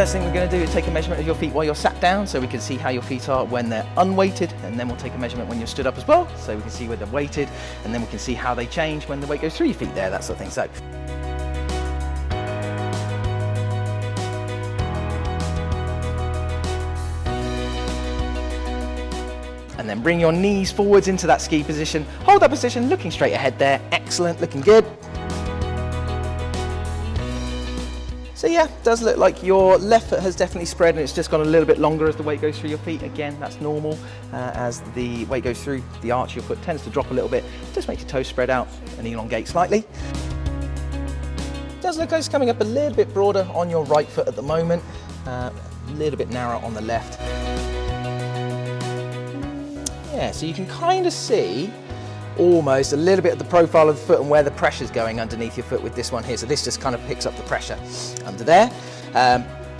First thing we're going to do is take a measurement of your feet while you're sat down so we can see how your feet are when they're unweighted, and then we'll take a measurement when you're stood up as well so we can see where they're weighted, and then we can see how they change when the weight goes through your feet there, that sort of thing. So. And then bring your knees forwards into that ski position. Hold that position, looking straight ahead there. Excellent, looking good. So yeah, it does look like your left foot has definitely spread and it's just gone a little bit longer as the weight goes through your feet. Again, that's normal. As the weight goes through, the arch of your foot tends to drop a little bit. Just makes your toes spread out and elongate slightly. It does look like it's coming up a little bit broader on your right foot at the moment. A little bit narrower on the left. Yeah, so you can kind of see almost a little bit of the profile of the foot and where the pressure's going underneath your foot with this one here. So this just kind of picks up the pressure under there.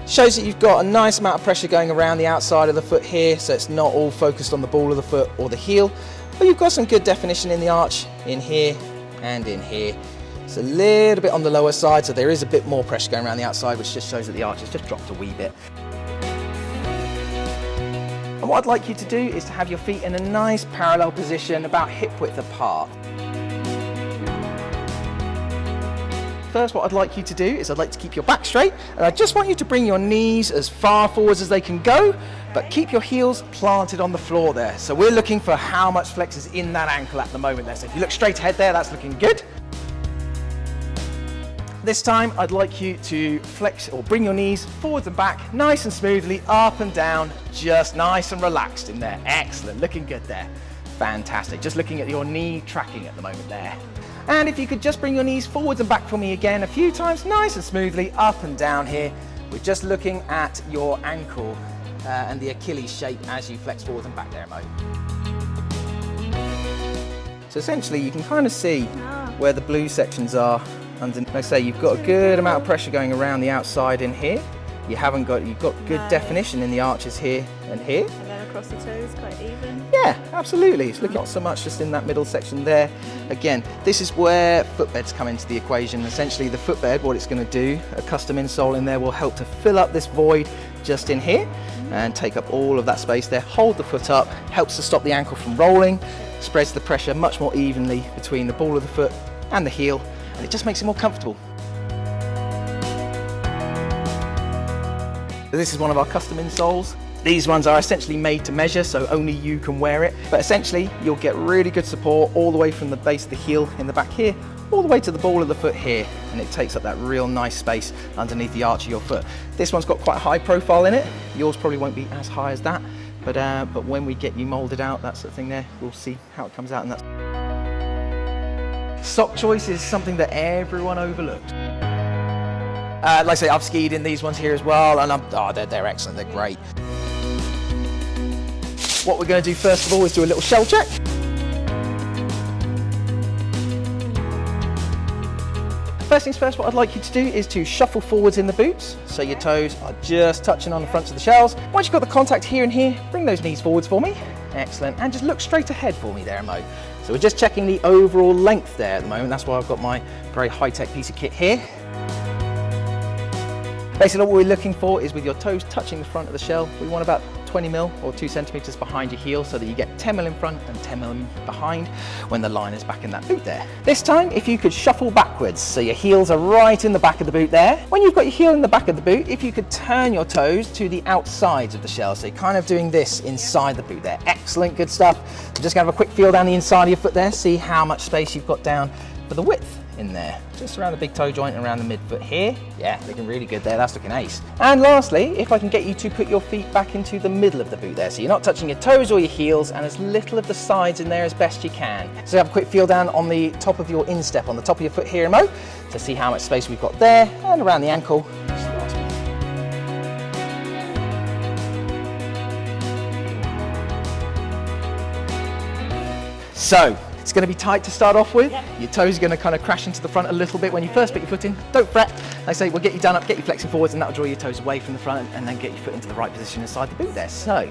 Shows that you've got a nice amount of pressure going around the outside of the foot here, so it's not all focused on the ball of the foot or the heel, but you've got some good definition in the arch in here and in here. It's a little bit on the lower side, so there is a bit more pressure going around the outside, which just shows that the arch has just dropped a wee bit. And what I'd like you to do is to have your feet in a nice parallel position, about hip width apart. First, what I'd like you to do is I'd like to keep your back straight, and I just want you to bring your knees as far forwards as they can go, but keep your heels planted on the floor there. So we're looking for how much flex is in that ankle at the moment there. So if you look straight ahead there, that's looking good. This time, I'd like you to flex or bring your knees forwards and back, nice and smoothly, up and down, just nice and relaxed in there. Excellent, looking good there. Fantastic, just looking at your knee tracking at the moment there. And if you could just bring your knees forwards and back for me again a few times, nice and smoothly, up and down here. We're just looking at your ankle and the Achilles shape as you flex forwards and back there, Mo. So essentially, you can kind of see where the blue sections are. Like I say, you've got a good amount of pressure going around the outside in here. You've got good definition in the arches here and here. And then across the toes, quite even. Yeah, absolutely. It's looking not so much just in that middle section there. Again, this is where footbeds come into the equation. Essentially, the footbed, what it's going to do, a custom insole in there will help to fill up this void just in here and take up all of that space there. Hold the foot up, helps to stop the ankle from rolling, spreads the pressure much more evenly between the ball of the foot and the heel, and it just makes it more comfortable. So this is one of our custom insoles. These ones are essentially made to measure, so only you can wear it. But essentially, you'll get really good support all the way from the base of the heel in the back here, all the way to the ball of the foot here, and it takes up that real nice space underneath the arch of your foot. This one's got quite a high profile in it. Yours probably won't be as high as that, but when we get you molded out, that sort of thing there, we'll see how it comes out. And that's sock choice is something that everyone overlooks. Like I say, I've skied in these ones here as well, and they're excellent, they're great. What we're going to do first of all is do a little shell check. First things first, what I'd like you to do is to shuffle forwards in the boots, so your toes are just touching on the fronts of the shells. Once you've got the contact here and here, bring those knees forwards for me. Excellent, and just look straight ahead for me there, Mo. So we're just checking the overall length there at the moment. That's why I've got my very high-tech piece of kit here. Basically, what we're looking for is with your toes touching the front of the shell, we want about 20 mil or 2 centimeters behind your heel so that you get 10 mil in front and 10 mil behind when the line is back in that boot there. This time, if you could shuffle backwards, so your heels are right in the back of the boot there. When you've got your heel in the back of the boot, if you could turn your toes to the outsides of the shell, so you're kind of doing this inside the boot there. Excellent, good stuff. I'm just gonna have a quick feel down the inside of your foot there, see how much space you've got down for the width in there, just around the big toe joint and around the midfoot here. Yeah, looking really good there, that's looking ace. And lastly, if I can get you to put your feet back into the middle of the boot there, so you're not touching your toes or your heels, and as little of the sides in there as best you can. So have a quick feel down on the top of your instep, on the top of your foot here, Mo, to see how much space we've got there, and around the ankle. So, it's going to be tight to start off with. Yep. Your toes are going to kind of crash into the front a little bit when you first put your foot in. Don't fret. Like I say, we'll get you done up, get you flexing forwards, and that'll draw your toes away from the front and then get your foot into the right position inside the boot there. So.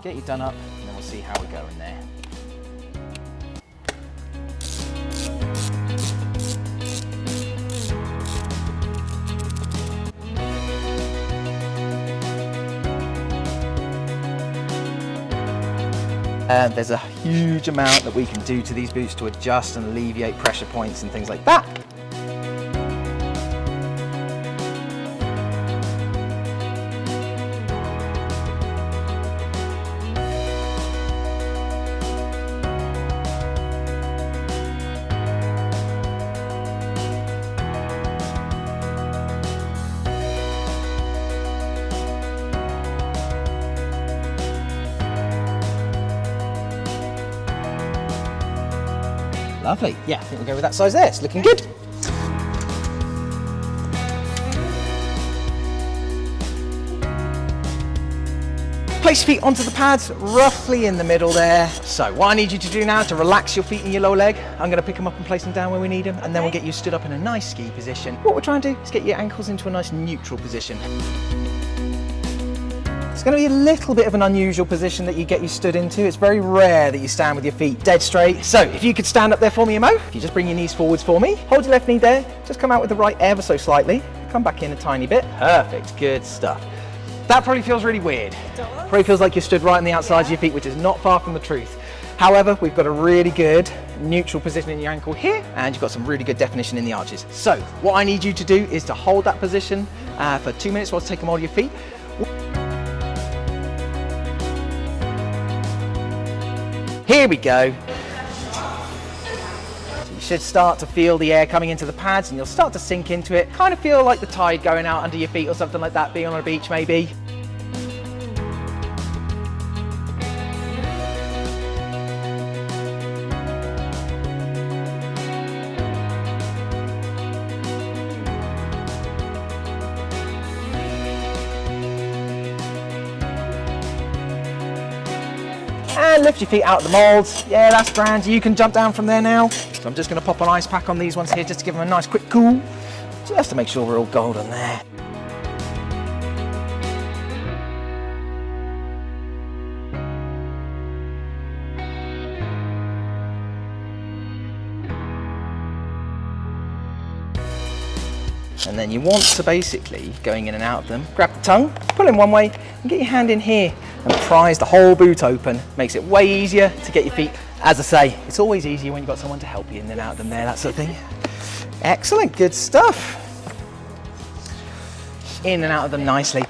get you done up, and then we'll see how we go in there. There's a huge amount that we can do to these boots to adjust and alleviate pressure points and things like that. Lovely. Yeah, I think we'll go with that size there. It's looking good. Place your feet onto the pads, roughly in the middle there. So what I need you to do now is to relax your feet and your lower leg. I'm going to pick them up and place them down where we need them, and then we'll get you stood up in a nice ski position. What we're trying to do is get your ankles into a nice neutral position. It's going to be a little bit of an unusual position that you get you stood into. It's very rare that you stand with your feet dead straight. So if you could stand up there for me, Mo, if you just bring your knees forwards for me, hold your left knee there, just come out with the right ever so slightly, come back in a tiny bit. Perfect, good stuff. That probably feels really weird. Probably feels like you're stood right on the outside of your feet, which is not far from the truth. However, we've got a really good neutral position in your ankle here, and you've got some really good definition in the arches. So what I need you to do is to hold that position for 2 minutes while I take them hold your feet. Here we go. So you should start to feel the air coming into the pads, and you'll start to sink into it. Kind of feel like the tide going out under your feet or something like that, being on a beach maybe. And lift your feet out of the moulds. Yeah, that's grand. You can jump down from there now. So I'm just going to pop an ice pack on these ones here just to give them a nice quick cool, just to make sure we're all golden there. And then you want to basically, going in and out of them, grab the tongue, pull in one way, and get your hand in here and prise the whole boot open. Makes it way easier to get your feet. As I say, it's always easier when you've got someone to help you in and out of them there, that sort of thing. Excellent, good stuff. In and out of them nicely.